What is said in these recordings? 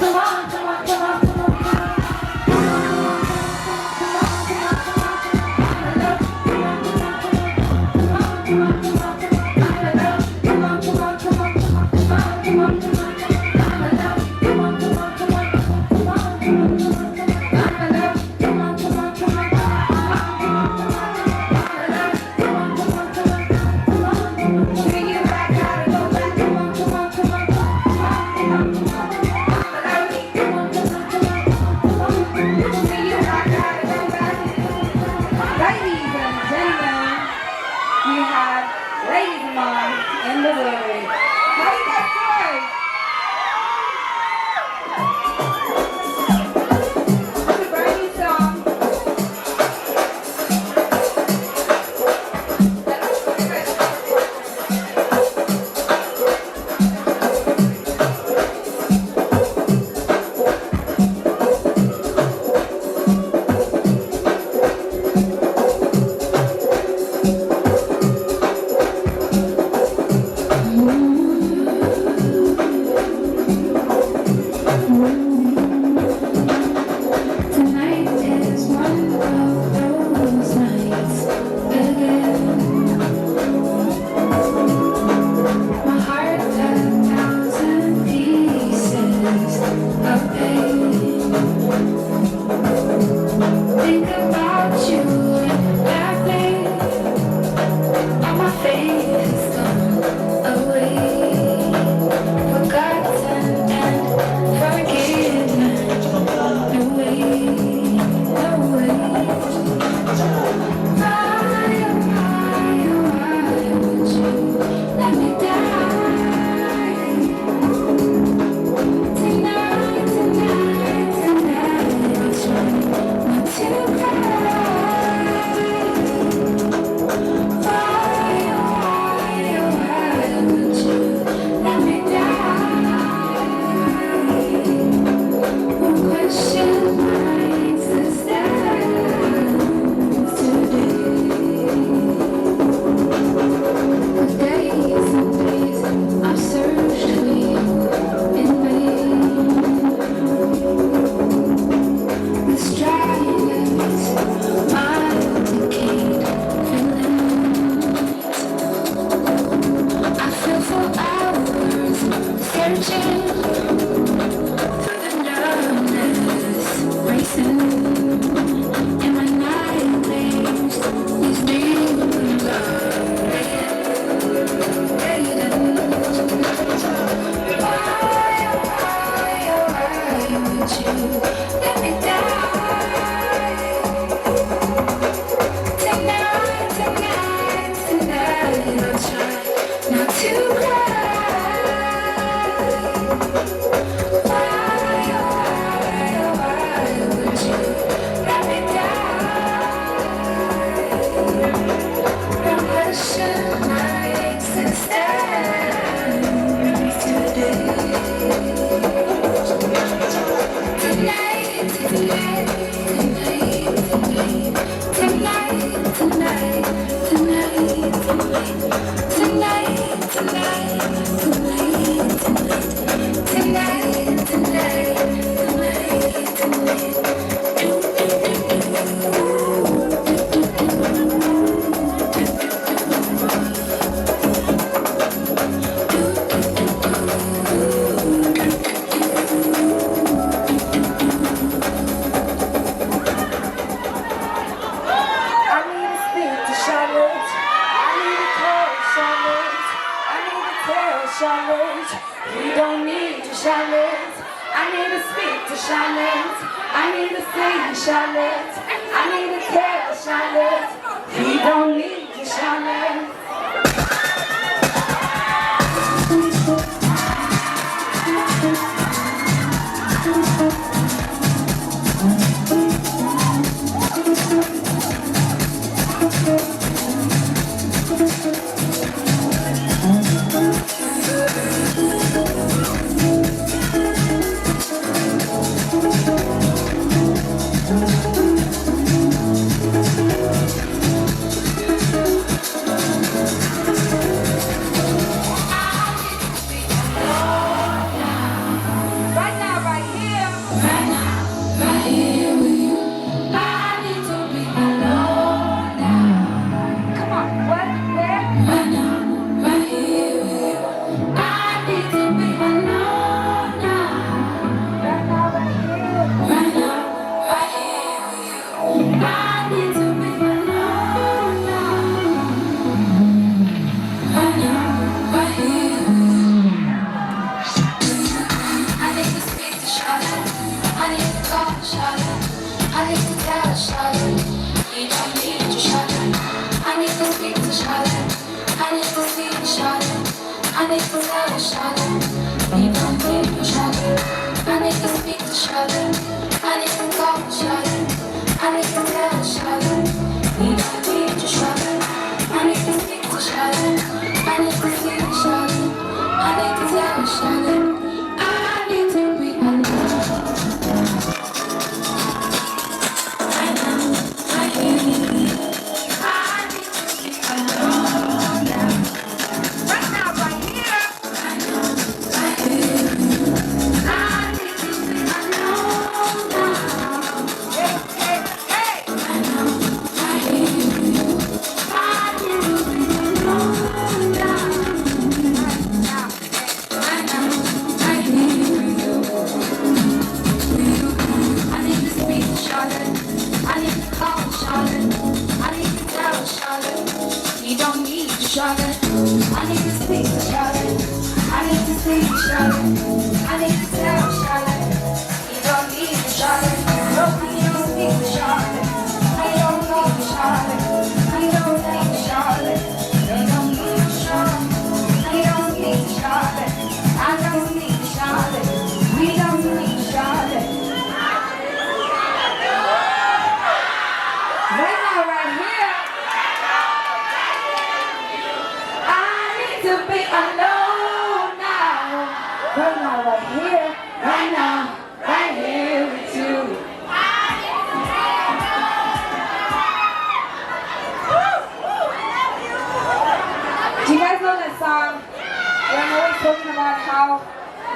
come on, come on, come on, come on, come on. Ladies and gentlemen, we have Ladies Mom in the building. How you guys doing? It's a brand new song. Tonight is one of those nights again. My heart a thousand pieces of pain. Think about you and laughing. All my faith has gone away. Forgotten and forgiven. No way, no way. Why, why would you let me die? Tonight, tonight, tonight, I try not to cry. need to speak to Charlotte. I need to see Charlotte. I need to tell Charlotte. We don't need you, Charlotte.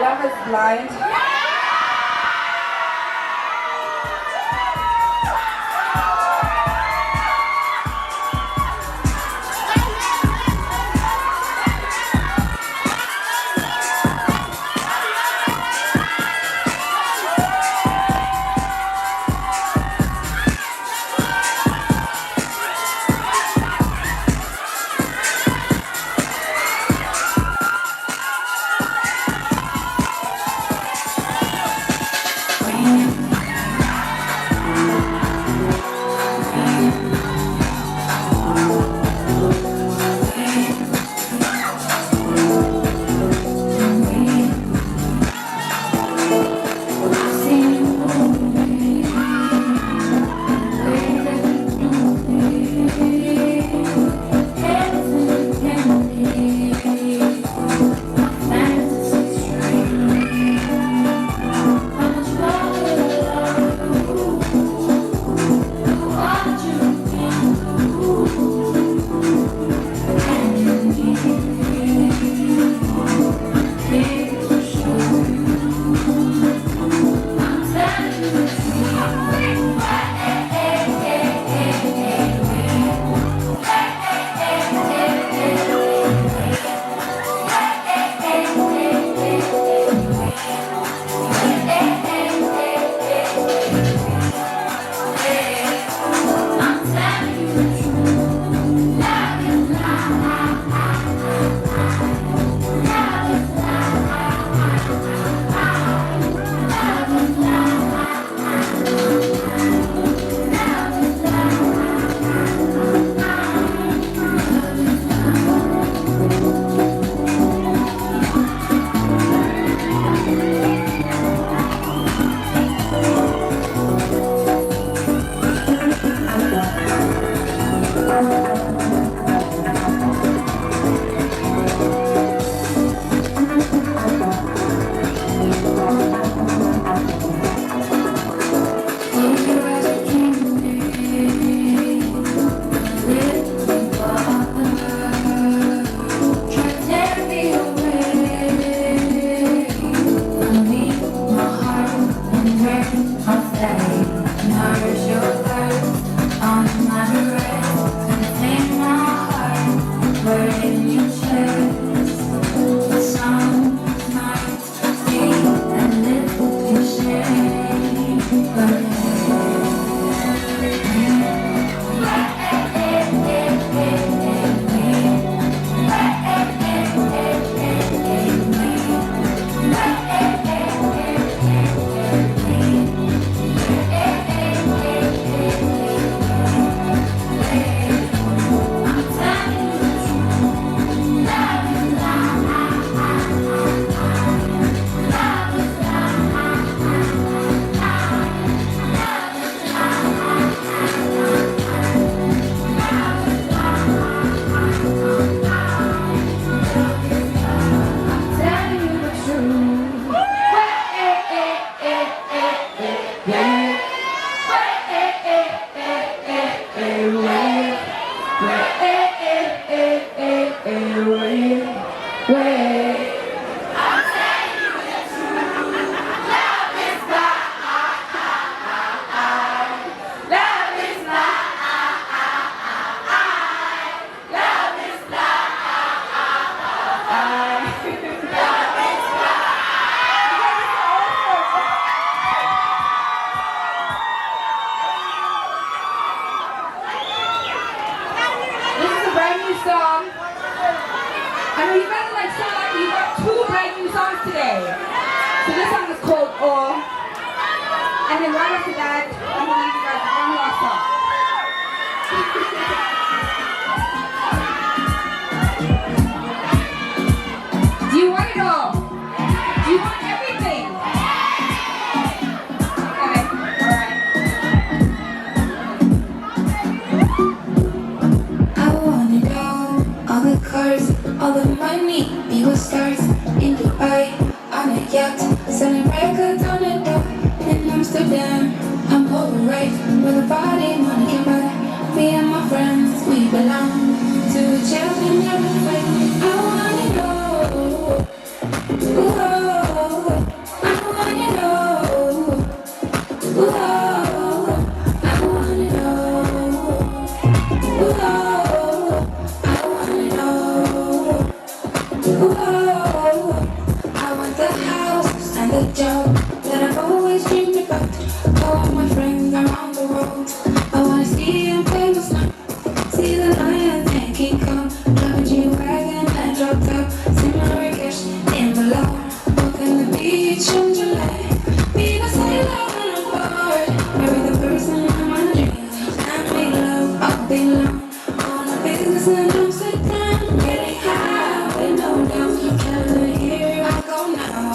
Love is blind. song. I know you guys like so lucky. You got two brand new songs today. So this song is called Oh. And then right after that, I'm gonna leave you guys with one last song. Do you want it all? Do you want everything? Okay, alright. I wanna know all the cars, all the money, people stars in Dubai, on a yacht, selling records on a dock in Amsterdam. I'm alright with a body, money can buy. Me and my friends, we belong to a champion every fight. I wanna know. Ooh, I wanna know. Ooh, I wanna know. Ooh, I wanna know. Ooh, I want the house and the job that I've always dreamed about. All my friends around the world. I wanna see them play with snow. See the lions and King Kong. Drive a G-Wagon and drop top. See Marrakesh in below. Walk on the beach in July. Be the sailor on a board. Marry the person of my dreams. And make love all day long. On a business in Amsterdam. Getting high with no doubts. Canada, here I go now.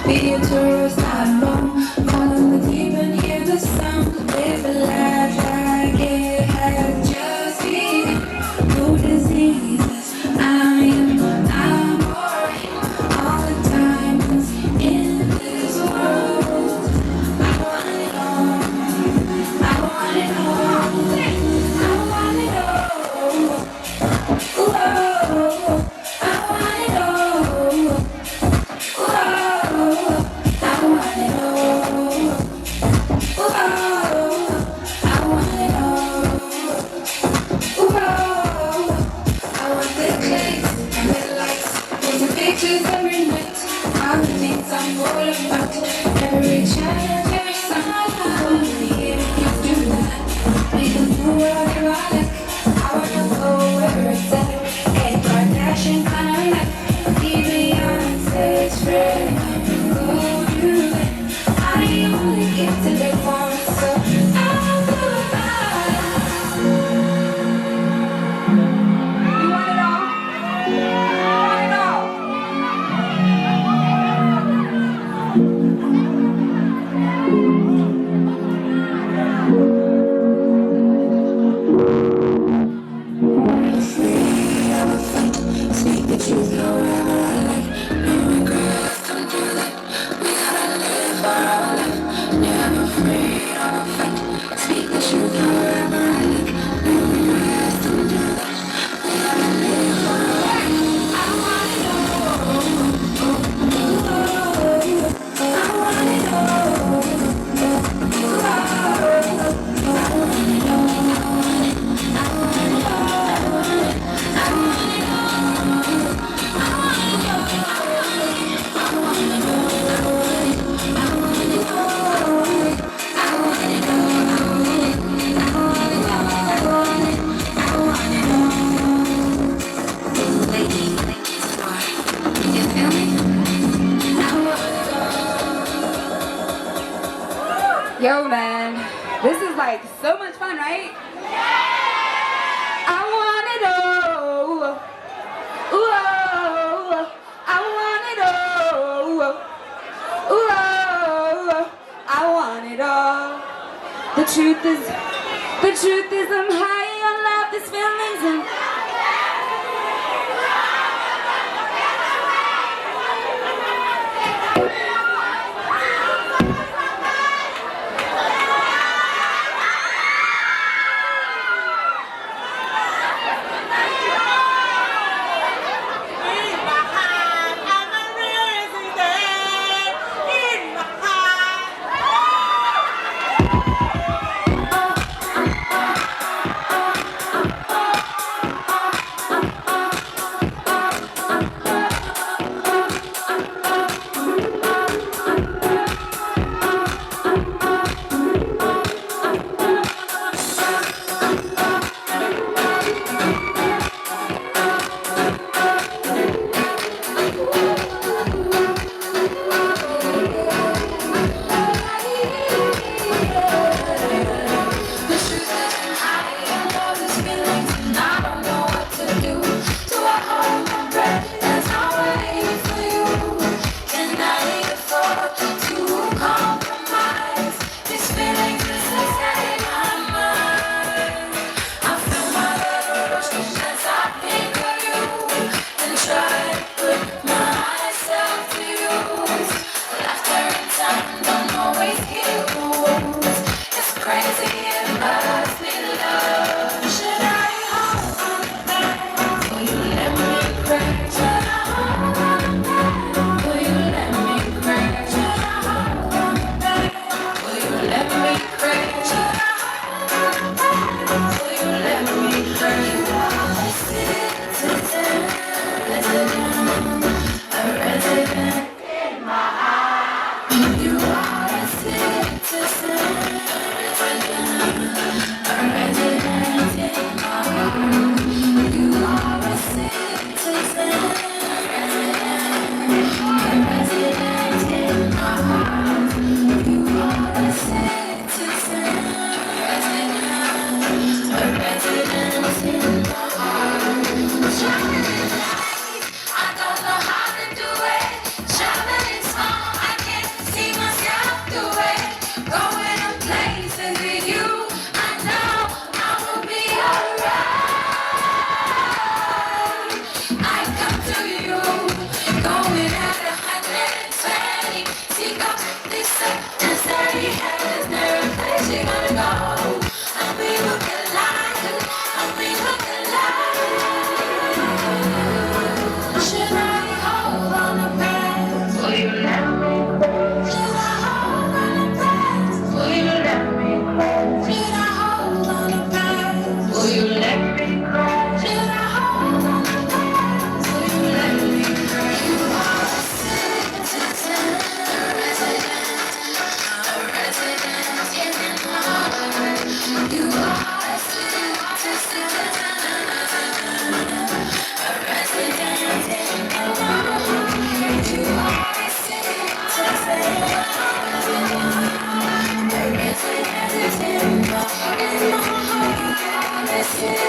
Be a tourist, not alone. Follow the deep and hear the sound. Live a life like it had just begun. No diseases. I'm alright. All the diamonds in this world. I want it all. I want it all. I want it all. Ooh, I want it all. Ooh, I want it all. Ooh, I want it all. Ooh, I want the cakes and the lights, taking pictures every night. All the things I'm all about, every challenge, every song. Only here you do that. Make them do whatever I like. I wanna go where it's at. Get Kardashian kind of life. Be Beyonce's friend. Go do it. I only get to live once, so I'll do it. You want it all? You want it all? Speak the truth, however I like. No regrets, don't do that. We gotta live for our life. Never afraid of a fight. Speak the truth, however I like. No regrets, don't do that. We gotta live for our life. I want it all. I want it all. I want it all. Yo, man, this is like so much fun, right? I want it all. Ooh, I want it all. Ooh, I want it all. The truth is, I'm high on love, these feelings and. Should I hold on the past? Will you let me? Should I hold on the past? Will you let me? Should I hold on the past? Will you let me? Should I hold on the past? Will you let me? You are a citizen, a resident in my heart. You are a citizen, a resident in my heart. You are a citizen, a resident in my heart. You are a citizen.